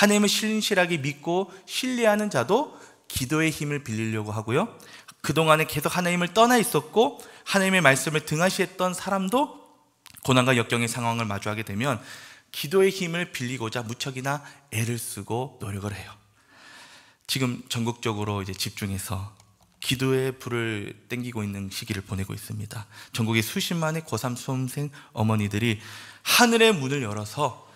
하나님을 신실하게 믿고 신뢰하는 자도 기도의 힘을 빌리려고 하고요, 그동안에 계속 하나님을 떠나 있었고 하나님의 말씀을 등한시했던 사람도 고난과 역경의 상황을 마주하게 되면 기도의 힘을 빌리고자 무척이나 애를 쓰고 노력을 해요. 지금 전국적으로 이제 집중해서 기도의 불을 땡기고 있는 시기를 보내고 있습니다. 전국의 수십만의 고3 수험생 어머니들이 하늘의 문을 열어서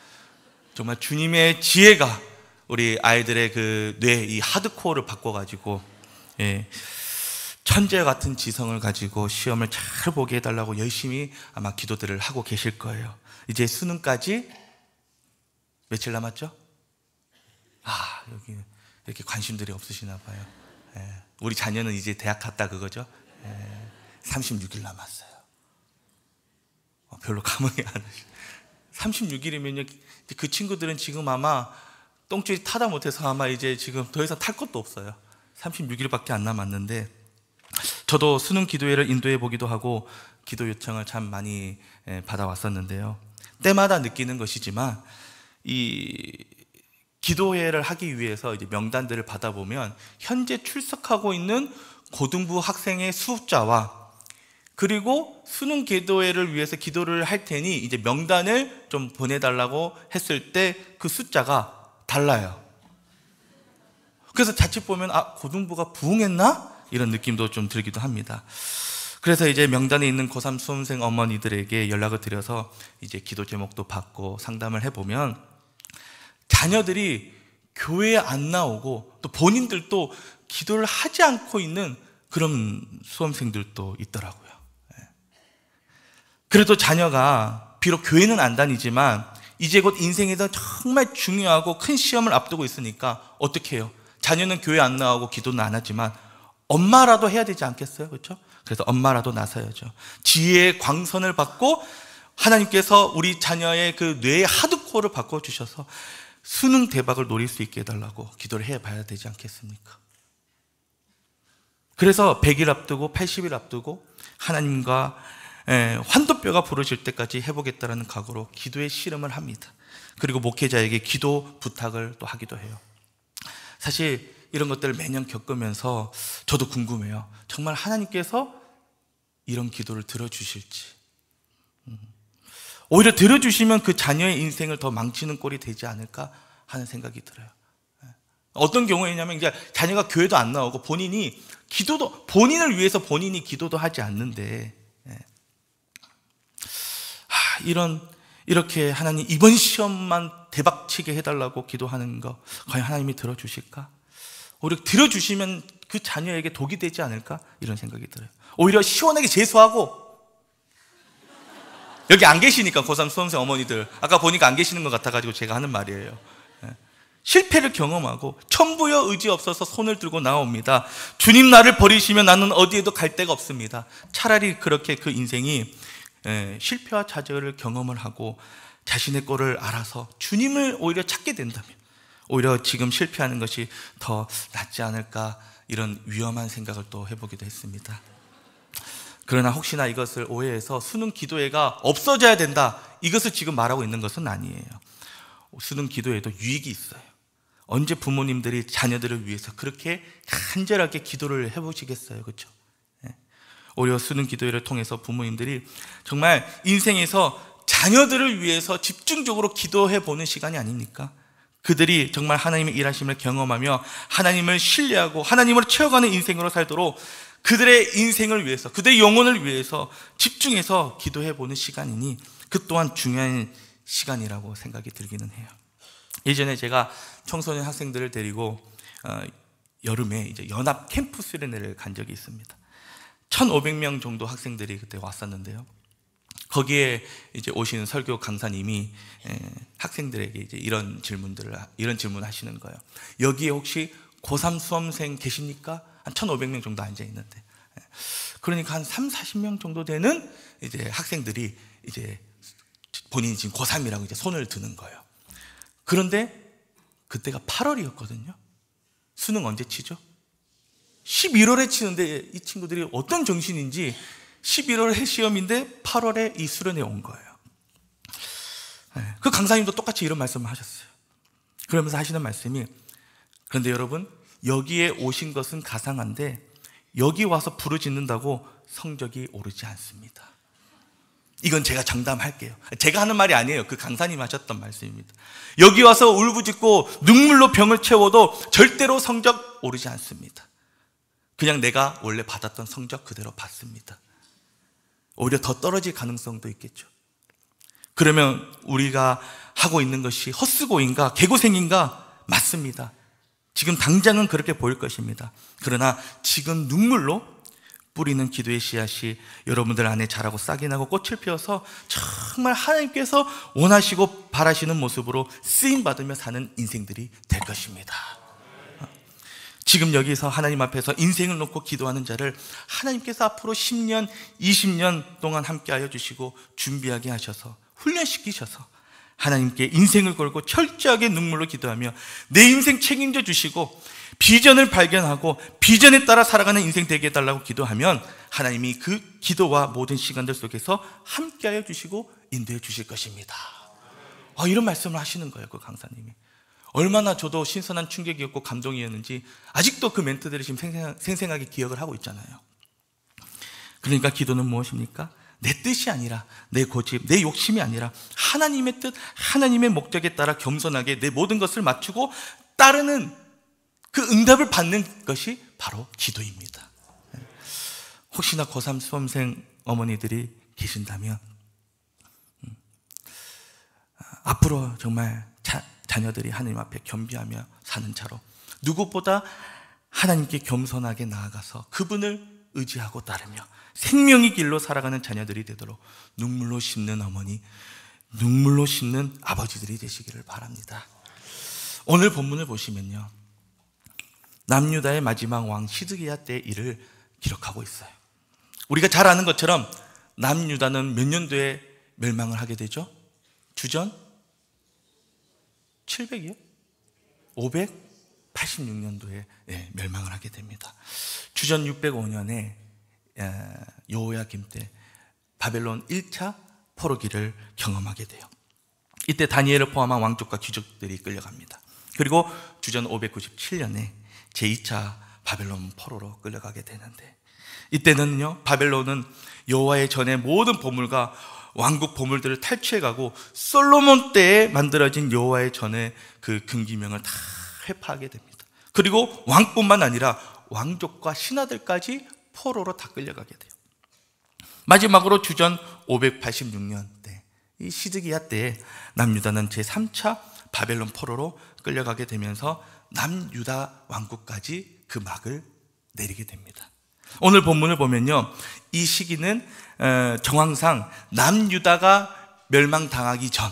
정말 주님의 지혜가 우리 아이들의 그 뇌, 이 하드코어를 바꿔가지고, 천재 같은 지성을 가지고 시험을 잘 보게 해달라고 열심히 아마 기도들을 하고 계실 거예요. 이제 수능까지 며칠 남았죠? 여기 이렇게 관심들이 없으시나 봐요. 우리 자녀는 이제 대학 갔다 그거죠? 36일 남았어요. 별로 감흥이 안 오시죠? 36일이면요, 그 친구들은 지금 아마 똥줄이 타다 못해서 아마 이제 지금 더 이상 탈 것도 없어요. 36일밖에 안 남았는데, 저도 수능 기도회를 인도해 보기도 하고 기도 요청을 참 많이 받아왔었는데요, 때마다 느끼는 것이지만 이 기도회를 하기 위해서 이제 명단들을 받아보면 현재 출석하고 있는 고등부 학생의 숫자와 그리고 수능 기도회를 위해서 기도를 할 테니 이제 명단을 좀 보내달라고 했을 때 그 숫자가 달라요. 그래서 자칫 보면 고등부가 부흥했나? 이런 느낌도 좀 들기도 합니다. 그래서 이제 명단에 있는 고3 수험생 어머니들에게 연락을 드려서 이제 기도 제목도 받고 상담을 해보면 자녀들이 교회에 안 나오고 또 본인들도 기도를 하지 않고 있는 그런 수험생들도 있더라고요. 그래도 자녀가 비록 교회는 안 다니지만 이제 곧 인생에서 정말 중요하고 큰 시험을 앞두고 있으니까 어떻게 해요? 자녀는 교회 안 나오고 기도는 안 하지만 엄마라도 해야 되지 않겠어요? 그렇죠? 그래서 엄마라도 나서야죠. 지혜의 광선을 받고 하나님께서 우리 자녀의 그 뇌의 하드코어를 바꿔주셔서 수능 대박을 노릴 수 있게 해달라고 기도를 해봐야 되지 않겠습니까? 그래서 100일 앞두고 80일 앞두고 하나님과 환도뼈가 부러질 때까지 해보겠다는 각오로 기도의 씨름을 합니다. 그리고 목회자에게 기도 부탁을 또 하기도 해요. 사실 이런 것들을 매년 겪으면서 저도 궁금해요. 정말 하나님께서 이런 기도를 들어주실지, 오히려 들어주시면 그 자녀의 인생을 더 망치는 꼴이 되지 않을까 하는 생각이 들어요. 어떤 경우에냐면 이제 자녀가 교회도 안 나오고 본인이 기도도, 본인을 위해서 본인이 기도도 하지 않는데, 이렇게 하나님 이번 시험만 대박치게 해달라고 기도하는 거 과연 하나님이 들어주실까? 오히려 들어주시면 그 자녀에게 독이 되지 않을까? 이런 생각이 들어요. 오히려 시원하게 재수하고, 여기 안 계시니까 고3 수험생 어머니들 아까 보니까 안 계시는 것 같아가지고 제가 하는 말이에요. 실패를 경험하고 천부여 의지 없어서 손을 들고 나옵니다. 주님 나를 버리시면 나는 어디에도 갈 데가 없습니다. 차라리 그렇게 그 인생이 실패와 좌절을 경험을 하고 자신의 꼴을 알아서 주님을 오히려 찾게 된다면 오히려 지금 실패하는 것이 더 낫지 않을까, 이런 위험한 생각을 또 해보기도 했습니다. 그러나 혹시나 이것을 오해해서 수능 기도회가 없어져야 된다, 이것을 지금 말하고 있는 것은 아니에요. 수능 기도회도 유익이 있어요. 언제 부모님들이 자녀들을 위해서 그렇게 간절하게 기도를 해보시겠어요? 그렇죠? 오히려 수능 기도회를 통해서 부모님들이 정말 인생에서 자녀들을 위해서 집중적으로 기도해보는 시간이 아닙니까? 그들이 정말 하나님의 일하심을 경험하며 하나님을 신뢰하고 하나님을 채워가는 인생으로 살도록 그들의 인생을 위해서, 그들의 영혼을 위해서 집중해서 기도해보는 시간이니 그 또한 중요한 시간이라고 생각이 들기는 해요. 예전에 제가 청소년 학생들을 데리고 여름에 이제 연합 캠프 수련회를 간 적이 있습니다. 1,500명 정도 학생들이 그때 왔었는데요. 거기에 이제 오신 설교 강사님이 학생들에게 이제 이런 질문 하시는 거예요. 여기에 혹시 고3 수험생 계십니까? 한 1,500명 정도 앉아 있는데, 그러니까 한 30-40명 정도 되는 이제 학생들이 이제 본인이 지금 고3이라고 이제 손을 드는 거예요. 그런데 그때가 8월이었거든요. 수능 언제 치죠? 11월에 치는데 이 친구들이 어떤 정신인지 11월에 시험인데 8월에 이 수련회에 온 거예요. 그 강사님도 똑같이 이런 말씀을 하셨어요. 그러면서 하시는 말씀이, 그런데 여러분, 여기에 오신 것은 가상한데 여기 와서 부르짖는다고 성적이 오르지 않습니다. 이건 제가 장담할게요. 제가 하는 말이 아니에요. 그 강사님 하셨던 말씀입니다. 여기 와서 울부짖고 눈물로 병을 채워도 절대로 성적 오르지 않습니다. 그냥 내가 원래 받았던 성적 그대로 받습니다. 오히려 더 떨어질 가능성도 있겠죠. 그러면 우리가 하고 있는 것이 헛수고인가 개고생인가? 맞습니다. 지금 당장은 그렇게 보일 것입니다. 그러나 지금 눈물로 뿌리는 기도의 씨앗이 여러분들 안에 자라고 싹이 나고 꽃을 피워서 정말 하나님께서 원하시고 바라시는 모습으로 쓰임받으며 사는 인생들이 될 것입니다. 지금 여기서 하나님 앞에서 인생을 놓고 기도하는 자를 하나님께서 앞으로 10년, 20년 동안 함께하여 주시고 준비하게 하셔서 훈련시키셔서 하나님께 인생을 걸고 철저하게 눈물로 기도하며 내 인생 책임져 주시고 비전을 발견하고 비전에 따라 살아가는 인생 되게 해달라고 기도하면 하나님이 그 기도와 모든 시간들 속에서 함께하여 주시고 인도해 주실 것입니다. 이런 말씀을 하시는 거예요, 그 강사님이. 얼마나 저도 신선한 충격이었고 감동이었는지 아직도 그 멘트들을 지금 생생하게 기억을 하고 있잖아요. 그러니까 기도는 무엇입니까? 내 뜻이 아니라, 내 고집, 내 욕심이 아니라 하나님의 뜻, 하나님의 목적에 따라 겸손하게 내 모든 것을 맞추고 따르는 그 응답을 받는 것이 바로 기도입니다. 혹시나 고3 수험생 어머니들이 계신다면 앞으로 정말 자녀들이 하나님 앞에 겸비하며 사는 자로 누구보다 하나님께 겸손하게 나아가서 그분을 의지하고 따르며 생명의 길로 살아가는 자녀들이 되도록 눈물로 심는 어머니, 눈물로 심는 아버지들이 되시기를 바랍니다. 오늘 본문을 보시면요, 남유다의 마지막 왕 시드기야 때의 일을 기록하고 있어요. 우리가 잘 아는 것처럼 남유다는 몇 년도에 멸망을 하게 되죠? 주전 700이요? 586년도에 멸망을 하게 됩니다. 주전 605년에 여호야김 때 바벨론 1차 포로기를 경험하게 돼요. 이때 다니엘을 포함한 왕족과 귀족들이 끌려갑니다. 그리고 주전 597년에 제2차 바벨론 포로로 끌려가게 되는데, 이때는요, 바벨론은 여호와의 전의 모든 보물과 왕국 보물들을 탈취해가고 솔로몬 때에 만들어진 여호와의 전의 그 금기명을 다 회파하게 됩니다. 그리고 왕뿐만 아니라 왕족과 신하들까지 포로로 다 끌려가게 돼요. 마지막으로 주전 586년 때, 이 시드기야 때에 남유다는 제3차 바벨론 포로로 끌려가게 되면서 남유다 왕국까지 그 막을 내리게 됩니다. 오늘 본문을 보면요, 이 시기는 정황상 남유다가 멸망당하기 전,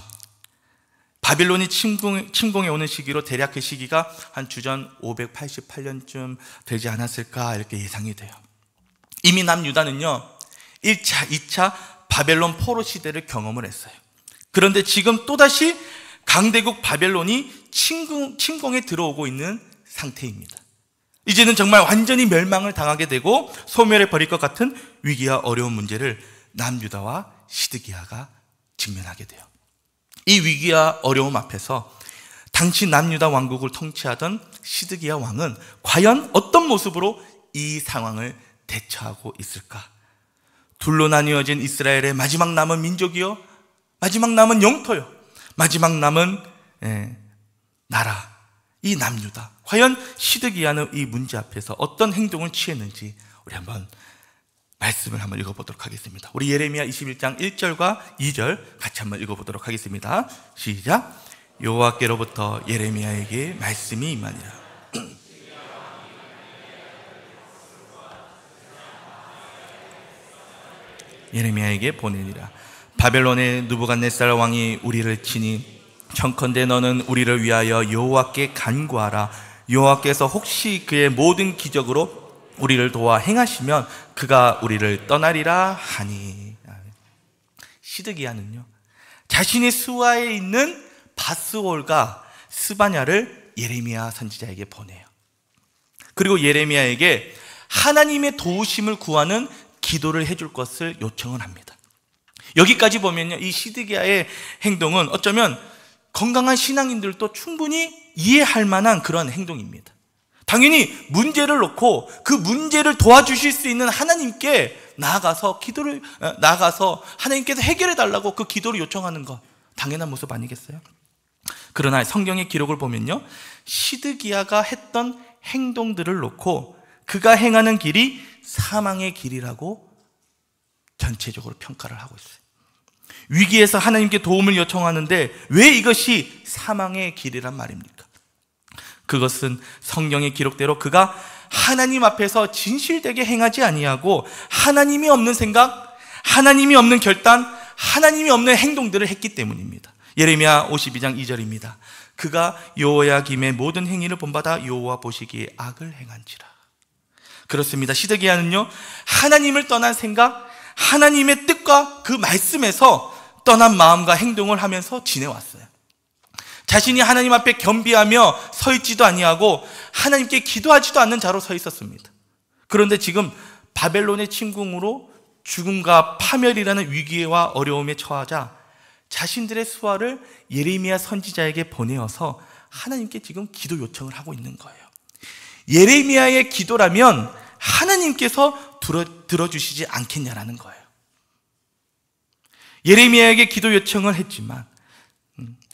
바빌론이 침공해 오는 시기로 대략 그 시기가 한 주전 588년쯤 되지 않았을까 이렇게 예상이 돼요. 이미 남유다는요 1차, 2차 바벨론 포로 시대를 경험을 했어요. 그런데 지금 또다시 강대국 바벨론이 침공에 들어오고 있는 상태입니다. 이제는 정말 완전히 멸망을 당하게 되고 소멸해 버릴 것 같은 위기와 어려운 문제를 남유다와 시드기야가 직면하게 돼요. 이 위기와 어려움 앞에서 당시 남유다 왕국을 통치하던 시드기야 왕은 과연 어떤 모습으로 이 상황을 대처하고 있을까? 둘로 나뉘어진 이스라엘의 마지막 남은 민족이요, 마지막 남은 영토요, 마지막 남은 나라, 이 남유다, 과연 시드기야는 이 문제 앞에서 어떤 행동을 취했는지 우리 한번 말씀을 한번 읽어보도록 하겠습니다. 우리 예레미야 21장 1절과 2절 같이 한번 읽어보도록 하겠습니다. 시작. 여호와께로부터 예레미야에게 말씀이 임하니라. 예레미야에게 보내니라. 바벨론의 느부갓네살 왕이 우리를 치니 청컨대 너는 우리를 위하여 여호와께 간구하라. 여호와께서 혹시 그의 모든 기적으로 우리를 도와 행하시면 그가 우리를 떠나리라 하니. 시드기야는요 자신의 수하에 있는 바스올과 스바냐를 예레미야 선지자에게 보내요. 그리고 예레미야에게 하나님의 도우심을 구하는 기도를 해줄 것을 요청을 합니다. 여기까지 보면요, 이 시드기야의 행동은 어쩌면 건강한 신앙인들도 충분히 이해할 만한 그런 행동입니다. 당연히 문제를 놓고 그 문제를 도와주실 수 있는 하나님께 나아가서 하나님께서 해결해 달라고 그 기도를 요청하는 것, 당연한 모습 아니겠어요? 그러나 성경의 기록을 보면요, 시드기야가 했던 행동들을 놓고 그가 행하는 길이 사망의 길이라고 전체적으로 평가를 하고 있어요. 위기에서 하나님께 도움을 요청하는데 왜 이것이 사망의 길이란 말입니까? 그것은 성경의 기록대로 그가 하나님 앞에서 진실되게 행하지 아니하고 하나님이 없는 생각, 하나님이 없는 결단, 하나님이 없는 행동들을 했기 때문입니다. 예레미야 52장 2절입니다. 그가 여호야김의 모든 행위를 본받아 여호와 보시기에 악을 행한지라. 그렇습니다. 시드기야는요, 하나님을 떠난 생각, 하나님의 뜻과 그 말씀에서 떠난 마음과 행동을 하면서 지내왔어요. 자신이 하나님 앞에 겸비하며 서 있지도 아니하고 하나님께 기도하지도 않는 자로 서 있었습니다. 그런데 지금 바벨론의 침공으로 죽음과 파멸이라는 위기와 어려움에 처하자 자신들의 수하를 예레미야 선지자에게 보내어서 하나님께 지금 기도 요청을 하고 있는 거예요. 예레미야의 기도라면 하나님께서 들어주시지 않겠냐라는 거예요. 예레미야에게 기도 요청을 했지만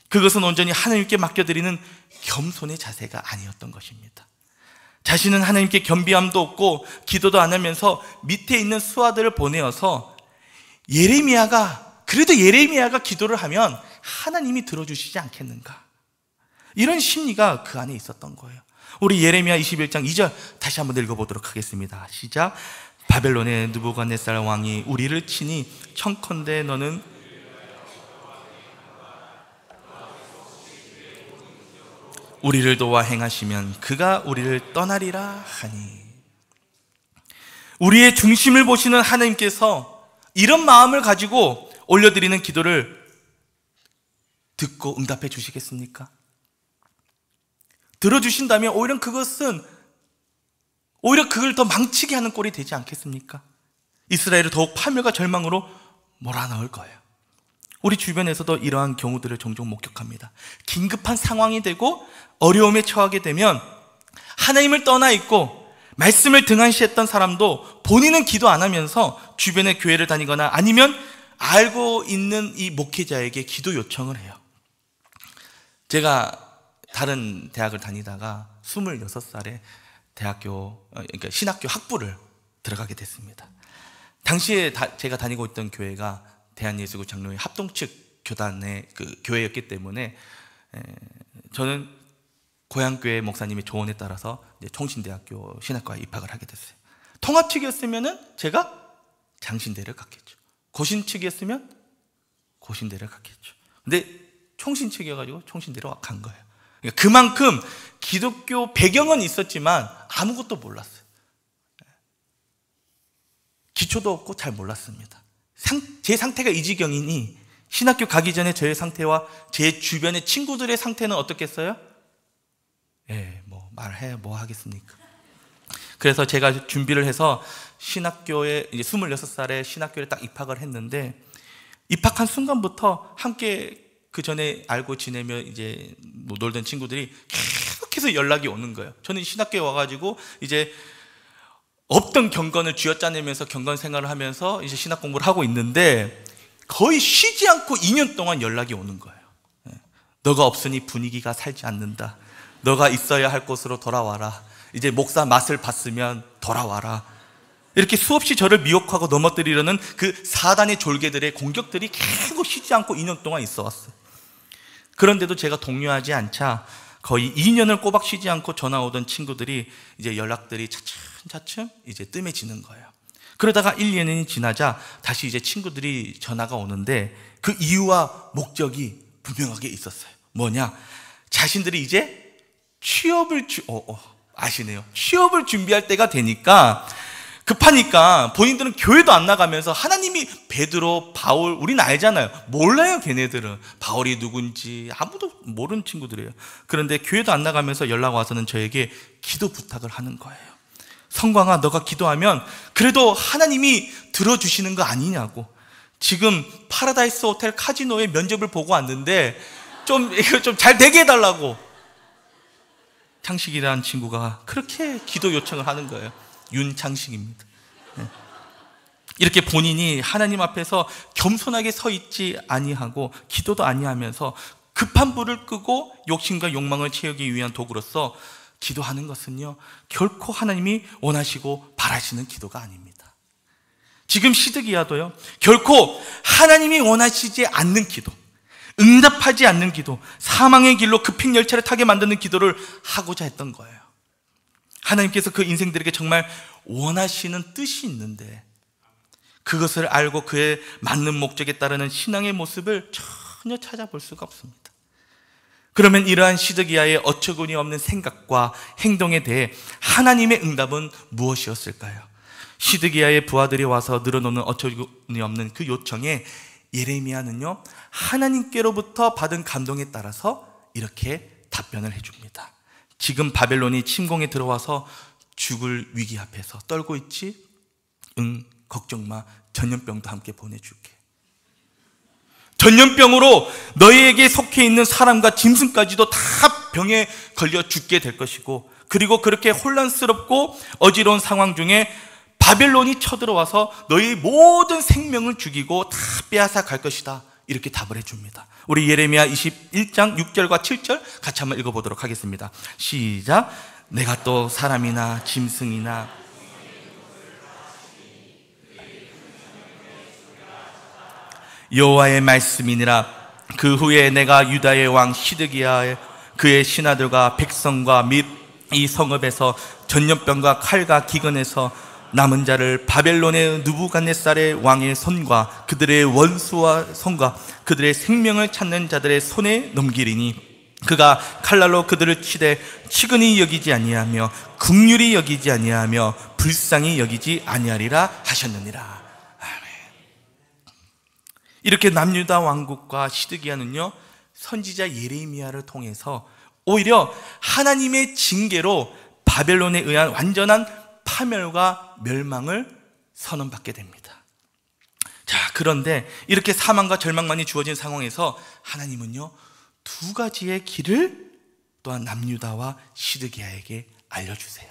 그것은 온전히 하나님께 맡겨드리는 겸손의 자세가 아니었던 것입니다. 자신은 하나님께 겸비함도 없고 기도도 안 하면서 밑에 있는 수하들을 보내어서 그래도 예레미야가 기도를 하면 하나님이 들어주시지 않겠는가, 이런 심리가 그 안에 있었던 거예요. 우리 예레미야 21장 2절 다시 한번 읽어보도록 하겠습니다. 시작. 바벨론의 느부갓네살 왕이 우리를 치니 청컨대 너는 우리를 도와 행하시면 그가 우리를 떠나리라 하니. 우리의 중심을 보시는 하나님께서 이런 마음을 가지고 올려드리는 기도를 듣고 응답해 주시겠습니까? 들어주신다면 오히려 그걸 더 망치게 하는 꼴이 되지 않겠습니까? 이스라엘을 더욱 파멸과 절망으로 몰아넣을 거예요. 우리 주변에서도 이러한 경우들을 종종 목격합니다. 긴급한 상황이 되고 어려움에 처하게 되면 하나님을 떠나 있고 말씀을 등한시했던 사람도 본인은 기도 안 하면서 주변에 교회를 다니거나 아니면 알고 있는 이 목회자에게 기도 요청을 해요. 제가 다른 대학을 다니다가 26살에 그러니까 신학교 학부를 들어가게 됐습니다. 당시에 제가 다니고 있던 교회가 대한예수교 장로회 합동 측 교단의 그 교회였기 때문에 저는 고향교회 목사님의 조언에 따라서 이제 총신대학교 신학과에 입학을 하게 됐어요. 통합 측이었으면 제가 장신대를 갔겠죠. 고신 측이었으면 고신대를 갔겠죠. 근데 총신 측이어가지고 총신대로 간 거예요. 그러니까 그만큼 기독교 배경은 있었지만 아무것도 몰랐어요. 기초도 없고 잘 몰랐습니다. 제 상태가 이 지경이니 신학교 가기 전에 저의 상태와 제 주변의 친구들의 상태는 어떻겠어요? 뭐 하겠습니까? 그래서 제가 준비를 해서 신학교에 이제 26살에 신학교에 딱 입학을 했는데, 입학한 순간부터 함께 그 전에 알고 지내며 이제 뭐 놀던 친구들이 계속해서 연락이 오는 거예요. 저는 신학교에 와가지고 이제 없던 경건을 쥐어짜내면서 경건 생활을 하면서 이제 신학 공부를 하고 있는데 거의 쉬지 않고 2년 동안 연락이 오는 거예요. 너가 없으니 분위기가 살지 않는다. 너가 있어야 할 곳으로 돌아와라. 이제 목사 맛을 봤으면 돌아와라. 이렇게 수없이 저를 미혹하고 넘어뜨리려는 그 사단의 졸개들의 공격들이 계속 쉬지 않고 2년 동안 있어 왔어요. 그런데도 제가 독려하지 않자 거의 2년을 꼬박 쉬지 않고 전화 오던 친구들이 이제 연락들이 차츰 이제 뜸해지는 거예요. 그러다가 1, 2년이 지나자 다시 이제 친구들이 전화가 오는데 그 이유와 목적이 분명하게 있었어요. 뭐냐? 자신들이 이제 아시네요. 취업을 준비할 때가 되니까 급하니까 본인들은 교회도 안 나가면서 하나님이 베드로, 바울, 우리는 알잖아요. 몰라요, 걔네들은. 바울이 누군지 아무도 모르는 친구들이에요. 그런데 교회도 안 나가면서 연락 와서는 저에게 기도 부탁을 하는 거예요. 성광아, 너가 기도하면 그래도 하나님이 들어주시는 거 아니냐고. 지금 파라다이스 호텔 카지노에 면접을 보고 왔는데 이거 좀 잘 되게 해달라고. 창식이라는 친구가 그렇게 기도 요청을 하는 거예요. 윤창식입니다. 이렇게 본인이 하나님 앞에서 겸손하게 서 있지 아니하고 기도도 아니하면서 급한 불을 끄고 욕심과 욕망을 채우기 위한 도구로서 기도하는 것은요, 결코 하나님이 원하시고 바라시는 기도가 아닙니다. 지금 시드기야도요, 결코 하나님이 원하시지 않는 기도, 응답하지 않는 기도, 사망의 길로 급행 열차를 타게 만드는 기도를 하고자 했던 거예요. 하나님께서 그 인생들에게 정말 원하시는 뜻이 있는데 그것을 알고 그에 맞는 목적에 따르는 신앙의 모습을 전혀 찾아볼 수가 없습니다. 그러면 이러한 시드기야의 어처구니 없는 생각과 행동에 대해 하나님의 응답은 무엇이었을까요? 시드기야의 부하들이 와서 늘어놓는 어처구니 없는 그 요청에 예레미야는요, 하나님께로부터 받은 감동에 따라서 이렇게 답변을 해줍니다. 지금 바벨론이 침공에 들어와서 죽을 위기 앞에서 떨고 있지? 응, 걱정 마. 전염병도 함께 보내줄게. 전염병으로 너희에게 속해 있는 사람과 짐승까지도 다 병에 걸려 죽게 될 것이고, 그리고 그렇게 혼란스럽고 어지러운 상황 중에 바벨론이 쳐들어와서 너희 모든 생명을 죽이고 다 빼앗아 갈 것이다. 이렇게 답을 해줍니다. 우리 예레미야 21장 6절과 7절 같이 한번 읽어보도록 하겠습니다. 시작. 내가 또 사람이나 짐승이나 여호와의 말씀이니라. 그 후에 내가 유다의 왕 시드기야의 그의 신하들과 백성과 및 이 성읍에서 전염병과 칼과 기근에서 남은 자를 바벨론의 느부갓네살의 왕의 손과 그들의 원수와 손과 그들의 생명을 찾는 자들의 손에 넘기리니 그가 칼날로 그들을 치되 치근히 여기지 아니하며 긍휼히 여기지 아니하며 불쌍히 여기지 아니하리라 하셨느니라. 이렇게 남유다 왕국과 시드기야는요, 선지자 예레미야를 통해서 오히려 하나님의 징계로 바벨론에 의한 완전한 파멸과 멸망을 선언받게 됩니다. 자, 그런데 이렇게 사망과 절망만이 주어진 상황에서 하나님은요, 두 가지의 길을 또한 남유다와 시드기야에게 알려주세요.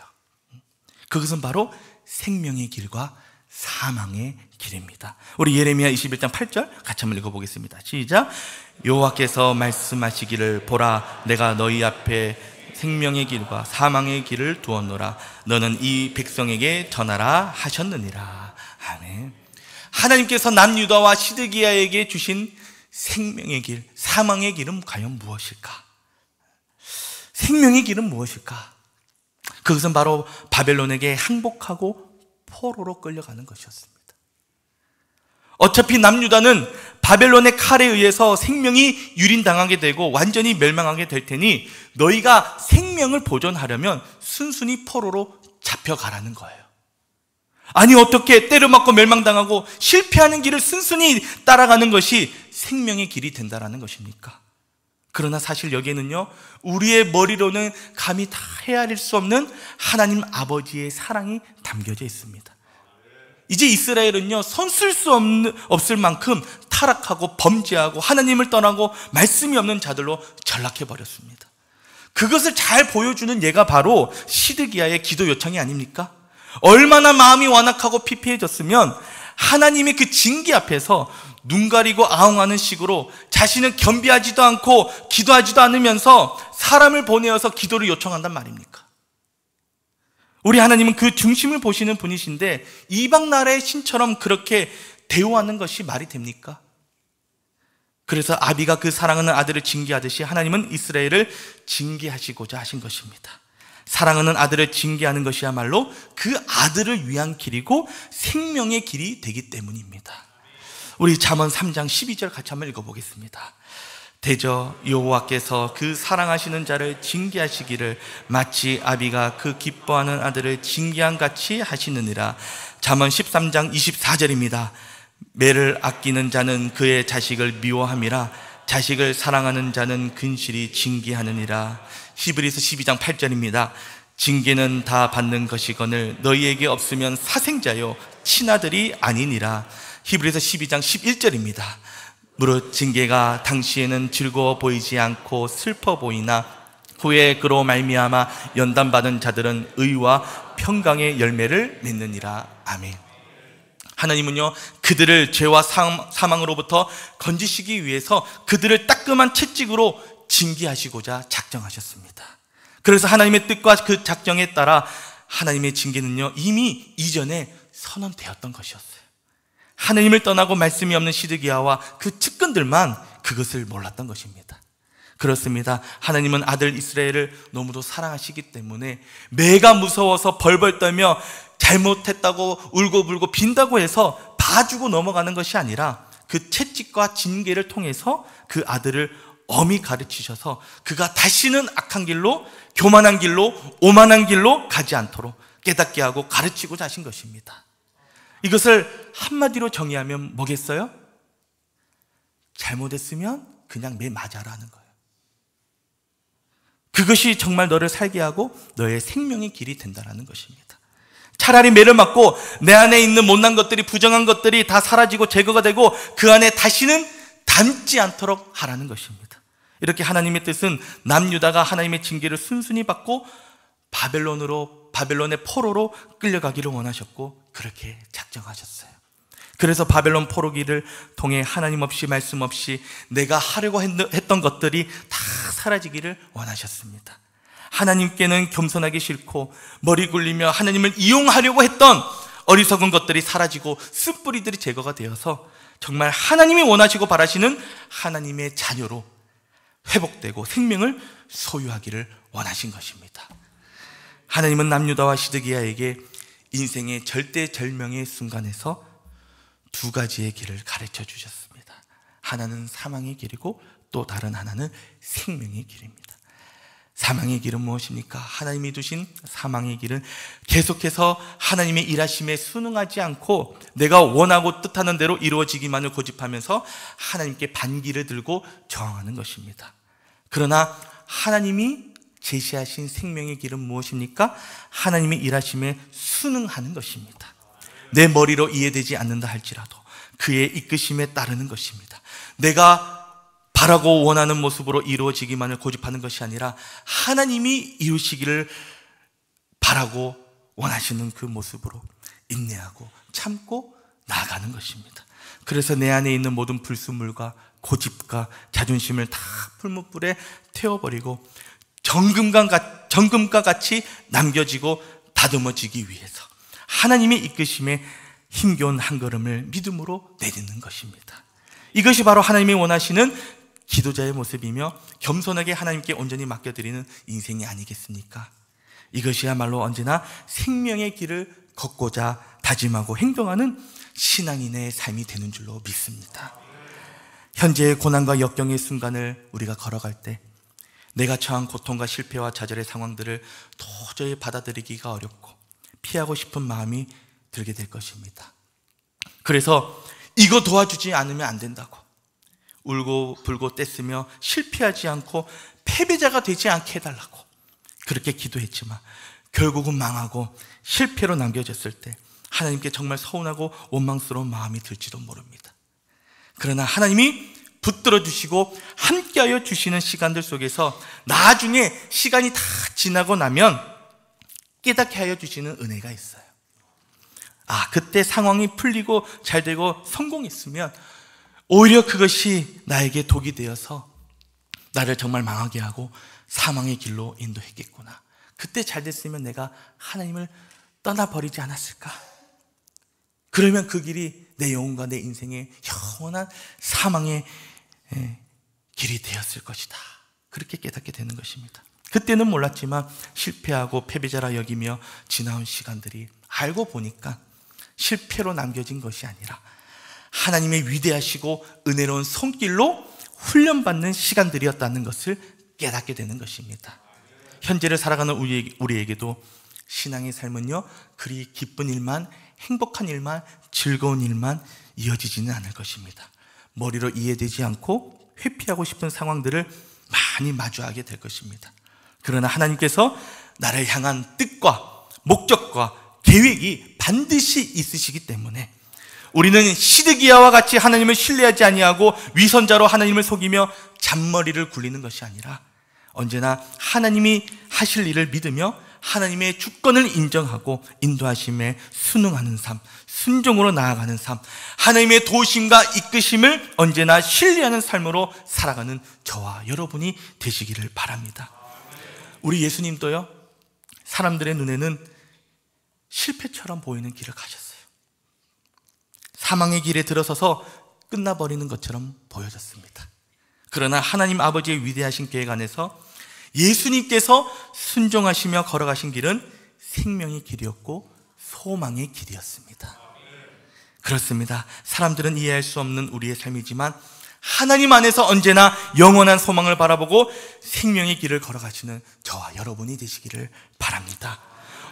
그것은 바로 생명의 길과 사망의 길입니다. 우리 예레미야 21장 8절 같이 한번 읽어보겠습니다. 시작. 여호와께서 말씀하시기를 보라, 내가 너희 앞에 생명의 길과 사망의 길을 두었노라. 너는 이 백성에게 전하라 하셨느니라. 아멘. 하나님께서 남유다와 시드기야에게 주신 생명의 길, 사망의 길은 과연 무엇일까? 생명의 길은 무엇일까? 그것은 바로 바벨론에게 항복하고 포로로 끌려가는 것이었습니다. 어차피 남유다는 바벨론의 칼에 의해서 생명이 유린당하게 되고 완전히 멸망하게 될 테니 너희가 생명을 보존하려면 순순히 포로로 잡혀가라는 거예요. 아니, 어떻게 때려 맞고 멸망당하고 실패하는 길을 순순히 따라가는 것이 생명의 길이 된다라는 것입니까? 그러나 사실 여기에는요, 우리의 머리로는 감히 다 헤아릴 수 없는 하나님 아버지의 사랑이 담겨져 있습니다. 이제 이스라엘은요, 손쓸 수 없을 만큼 타락하고 범죄하고 하나님을 떠나고 말씀이 없는 자들로 전락해버렸습니다. 그것을 잘 보여주는 예가 바로 시드기야의 기도 요청이 아닙니까? 얼마나 마음이 완악하고 피폐해졌으면 하나님의 그 징계 앞에서 눈 가리고 아웅하는 식으로 자신은 겸비하지도 않고 기도하지도 않으면서 사람을 보내어서 기도를 요청한단 말입니까? 우리 하나님은 그 중심을 보시는 분이신데 이방 나라의 신처럼 그렇게 대우하는 것이 말이 됩니까? 그래서 아비가 그 사랑하는 아들을 징계하듯이 하나님은 이스라엘을 징계하시고자 하신 것입니다. 사랑하는 아들을 징계하는 것이야말로 그 아들을 위한 길이고 생명의 길이 되기 때문입니다. 우리 잠언 3장 12절 같이 한번 읽어보겠습니다. 대저 여호와께서 그 사랑하시는 자를 징계하시기를 마치 아비가 그 기뻐하는 아들을 징계한 같이 하시느니라. 잠언 13장 24절입니다. 매를 아끼는 자는 그의 자식을 미워함이라. 자식을 사랑하는 자는 근실히 징계하느니라. 히브리서 12장 8절입니다. 징계는 다 받는 것이거늘 너희에게 없으면 사생자요 친아들이 아니니라. 히브리서 12장 11절입니다. 무릇 징계가 당시에는 즐거워 보이지 않고 슬퍼 보이나 후에 그로 말미암아 연단받은 자들은 의와 평강의 열매를 맺느니라. 아멘. 하나님은요, 그들을 죄와 사망으로부터 건지시기 위해서 그들을 따끔한 채찍으로 징계하시고자 작정하셨습니다. 그래서 하나님의 뜻과 그 작정에 따라 하나님의 징계는요, 이미 이전에 선언되었던 것이었어요. 하나님을 떠나고 말씀이 없는 시드기야와 그 측근들만 그것을 몰랐던 것입니다. 그렇습니다. 하나님은 아들 이스라엘을 너무도 사랑하시기 때문에 매가 무서워서 벌벌 떨며 잘못했다고 울고불고 빈다고 해서 봐주고 넘어가는 것이 아니라 그 채찍과 징계를 통해서 그 아들을 엄히 가르치셔서 그가 다시는 악한 길로, 교만한 길로, 오만한 길로 가지 않도록 깨닫게 하고 가르치고자 하신 것입니다. 이것을 한마디로 정의하면 뭐겠어요? 잘못했으면 그냥 매 맞아라는 거예요. 그것이 정말 너를 살게 하고 너의 생명의 길이 된다는 것입니다. 차라리 매를 맞고 내 안에 있는 못난 것들이, 부정한 것들이 다 사라지고 제거가 되고 그 안에 다시는 담지 않도록 하라는 것입니다. 이렇게 하나님의 뜻은 남유다가 하나님의 징계를 순순히 받고 바벨론의 포로로 끌려가기를 원하셨고 그렇게 작정하셨어요. 그래서 바벨론 포로기를 통해 하나님 없이 말씀 없이 내가 하려고 했던 것들이 다 사라지기를 원하셨습니다. 하나님께는 겸손하기 싫고 머리 굴리며 하나님을 이용하려고 했던 어리석은 것들이 사라지고 쓴뿌리들이 제거가 되어서 정말 하나님이 원하시고 바라시는 하나님의 자녀로 회복되고 생명을 소유하기를 원하신 것입니다. 하나님은 남유다와 시드기야에게 인생의 절대절명의 순간에서 두 가지의 길을 가르쳐 주셨습니다. 하나는 사망의 길이고 또 다른 하나는 생명의 길입니다. 사망의 길은 무엇입니까? 하나님이 두신 사망의 길은 계속해서 하나님의 일하심에 순응하지 않고 내가 원하고 뜻하는 대로 이루어지기만을 고집하면서 하나님께 반기를 들고 저항하는 것입니다. 그러나 하나님이 제시하신 생명의 길은 무엇입니까? 하나님의 일하심에 순응하는 것입니다. 내 머리로 이해되지 않는다 할지라도 그의 이끄심에 따르는 것입니다. 내가 바라고 원하는 모습으로 이루어지기만을 고집하는 것이 아니라 하나님이 이루시기를 바라고 원하시는 그 모습으로 인내하고 참고 나아가는 것입니다. 그래서 내 안에 있는 모든 불순물과 고집과 자존심을 다 풀무불에 태워버리고 정금과 같이 남겨지고 다듬어지기 위해서 하나님의 이끄심에 힘겨운 한 걸음을 믿음으로 내딛는 것입니다. 이것이 바로 하나님이 원하시는 기도자의 모습이며 겸손하게 하나님께 온전히 맡겨드리는 인생이 아니겠습니까? 이것이야말로 언제나 생명의 길을 걷고자 다짐하고 행동하는 신앙인의 삶이 되는 줄로 믿습니다. 현재의 고난과 역경의 순간을 우리가 걸어갈 때 내가 처한 고통과 실패와 좌절의 상황들을 도저히 받아들이기가 어렵고 피하고 싶은 마음이 들게 될 것입니다. 그래서 이거 도와주지 않으면 안 된다고 울고 불고 떼쓰며 실패하지 않고 패배자가 되지 않게 해달라고 그렇게 기도했지만 결국은 망하고 실패로 남겨졌을 때 하나님께 정말 서운하고 원망스러운 마음이 들지도 모릅니다. 그러나 하나님이 붙들어 주시고 함께하여 주시는 시간들 속에서 나중에 시간이 다 지나고 나면 깨닫게 하여 주시는 은혜가 있어요. 그때 상황이 풀리고 잘 되고 성공했으면 오히려 그것이 나에게 독이 되어서 나를 정말 망하게 하고 사망의 길로 인도했겠구나. 그때 잘 됐으면 내가 하나님을 떠나버리지 않았을까? 그러면 그 길이 내 영혼과 내 인생의 영원한 사망의 길이 되었을 것이다. 그렇게 깨닫게 되는 것입니다. 그때는 몰랐지만 실패하고 패배자라 여기며 지나온 시간들이 알고 보니까 실패로 남겨진 것이 아니라 하나님의 위대하시고 은혜로운 손길로 훈련받는 시간들이었다는 것을 깨닫게 되는 것입니다. 현재를 살아가는 우리에게도 신앙의 삶은요, 그리 기쁜 일만, 행복한 일만, 즐거운 일만 이어지지는 않을 것입니다. 머리로 이해되지 않고 회피하고 싶은 상황들을 많이 마주하게 될 것입니다. 그러나 하나님께서 나를 향한 뜻과 목적과 계획이 반드시 있으시기 때문에 우리는 시드기야와 같이 하나님을 신뢰하지 아니하고 위선자로 하나님을 속이며 잔머리를 굴리는 것이 아니라 언제나 하나님이 하실 일을 믿으며 하나님의 주권을 인정하고 인도하심에 순응하는 삶, 순종으로 나아가는 삶, 하나님의 도우심과 이끄심을 언제나 신뢰하는 삶으로 살아가는 저와 여러분이 되시기를 바랍니다. 우리 예수님도요, 사람들의 눈에는 실패처럼 보이는 길을 가셨어요. 사망의 길에 들어서서 끝나버리는 것처럼 보여졌습니다. 그러나 하나님 아버지의 위대하신 계획 안에서 예수님께서 순종하시며 걸어가신 길은 생명의 길이었고 소망의 길이었습니다. 그렇습니다. 사람들은 이해할 수 없는 우리의 삶이지만 하나님 안에서 언제나 영원한 소망을 바라보고 생명의 길을 걸어가시는 저와 여러분이 되시기를 바랍니다.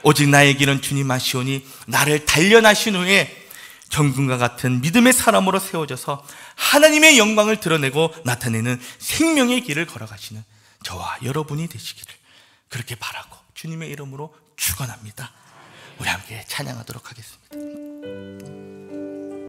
오직 나의 길은 주님 아시오니 나를 단련하신 후에 정금과 같은 믿음의 사람으로 세워져서 하나님의 영광을 드러내고 나타내는 생명의 길을 걸어가시는 저와 여러분이 되시기를 그렇게 바라고 주님의 이름으로 축원합니다. 우리 함께 찬양하도록 하겠습니다.